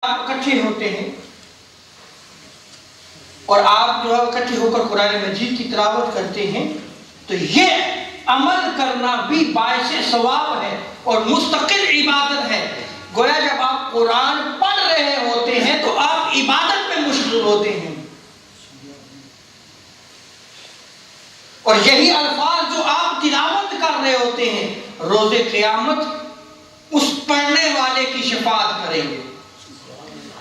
آپ اکٹھے ہوتے ہیں اور آپ جو ہے اکٹھے ہو کر قرآن مجید کی تلاوت کرتے ہیں تو یہ عمل کرنا بھی باعث ثواب ہے اور مستقل عبادت ہے. گویا جب آپ قرآن پڑھ رہے ہوتے ہیں تو آپ عبادت میں مشغول ہوتے ہیں، اور یہی الفاظ جو آپ تلاوت کر رہے ہوتے ہیں روز قیامت اس پڑھنے والے کی شفاعت کریں گے.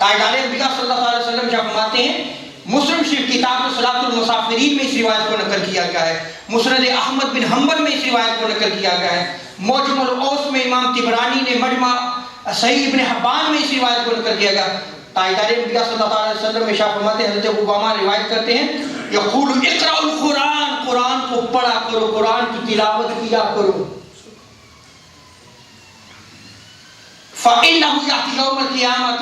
تاجدار انبیاء صلی اللہ علیہ وسلم جب فرماتے ہیں، مسلم شریف کتاب صلاۃ المسافرین میں اس روایت کو نقل کیا گیا ہے، مسند احمد بن حنبل میں اس روایت کو نقل کیا گیا ہے، معجم الاوس میں امام طبرانی نے مجمع صحیح ابن حبان میں اس روایت کو نقل کیا گیا. تاجدار انبیاء صلی اللہ علیہ وسلم ارشاد فرماتے ہیں، حضرت ابو امامہ روایت کرتے ہیں، یقول اقرأ القرآن، قرآن کو پڑھا کرو، قرآن کی تلاوت کیا کرو. فَإِنَّهُ يَأْتِي يَوْمَ الْقِيَامَةِ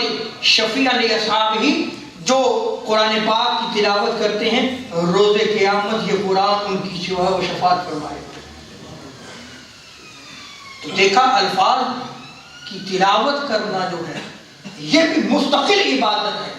شَفِيعًا لِأَصْحَابِهِ، جو قرآن پاک کی تلاوت کرتے ہیں روز قیامت یہ قرآن ان کی جو ہے وہ شفاعت فرمائے گا. تو دیکھا الفاظ کی تلاوت کرنا جو ہے یہ بھی مستقل عبادت ہے.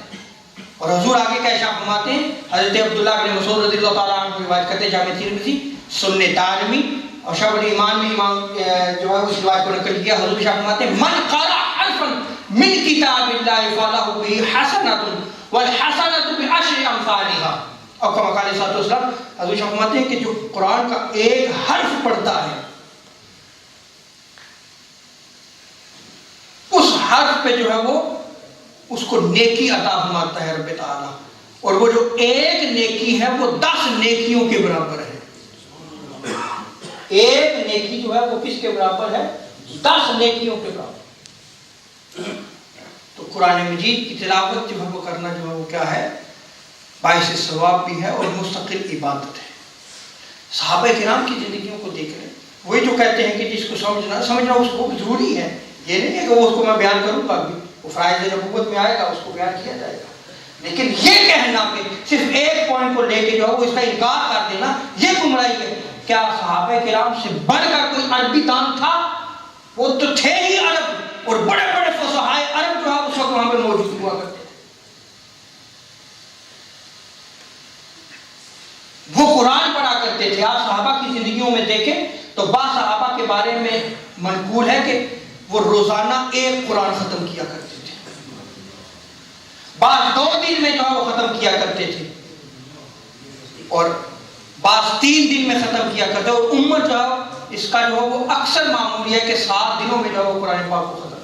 اور حضور آگے کیا ارشاد فرماتے ہیں، حضرت عبداللہ بن مسعود رضی اللہ تعالیٰ عنہ روایت کرتے ہیں، جامع ترمذی سنن دارمی اور شعب الایمان میں امام جو ہے اس روایت کو نقل کیا. حضور ارشاد فرماتے ہیں، من قرأ حرفا من کتاب اللہ فلہ بہ حسنۃ والحسنۃ بعشر امثالها، اور کما قال صلی اللہ علیہ وسلم، حضور ارشاد فرماتے ہیں کہ جو قرآن کا ایک حرف پڑھتا ہے اس حرف پہ جو ہے وہ اس کو نیکی عطا فرماتا ہے رب تعالیٰ، اور وہ جو ایک نیکی ہے وہ 10 نیکیوں کے برابر ہے. ایک نیکی جو ہے وہ کس کے برابر ہے؟ 10 نیکیوں کے برابر. تو قرآن مجید کی تلاوت جو ہے وہ کرنا جو ہے وہ کیا ہے؟ باعث ثواب بھی ہے اور مستقل عبادت ہے. صحابہ کرام کی زندگیوں کو دیکھ لیں، وہی جو کہتے ہیں کہ جس کو سمجھنا اس کو ضروری ہے، یہ نہیں ہے کہ وہ اس کو میں بیان کروں گا، بھی وہ فرائض نبوت میں آئے گا اس کو بیان کیا جائے گا. لیکن یہ کہنا کہ صرف ایک پوائنٹ کو لے کے جو ہے وہ اس کا انکار کر دینا یہ گمراہی ہے. کیا صحابہ کرام سے بڑھ کر کوئی عربی دان تھا؟ وہ تو تھے ہی عرب، اور بڑے بڑے فصحائے عرب جو ہے اس وقت وہاں پہ موجود ہوا کرتے تھے. وہ قرآن پڑھا کرتے تھے. آپ صحابہ کی زندگیوں میں دیکھیں تو بعض صحابہ کے بارے میں منقول ہے کہ وہ روزانہ ایک قرآن ختم کیا کرتے تھے، بعض 2 دن میں جو ہے وہ ختم کیا کرتے تھے، اور بعض 3 دن میں ختم کیا کرتے. اور امت جو ہے اس کا جو ہے وہ اکثر معمول ہے کہ 7 دنوں میں جو ہے وہ قرآن پاک کو ختم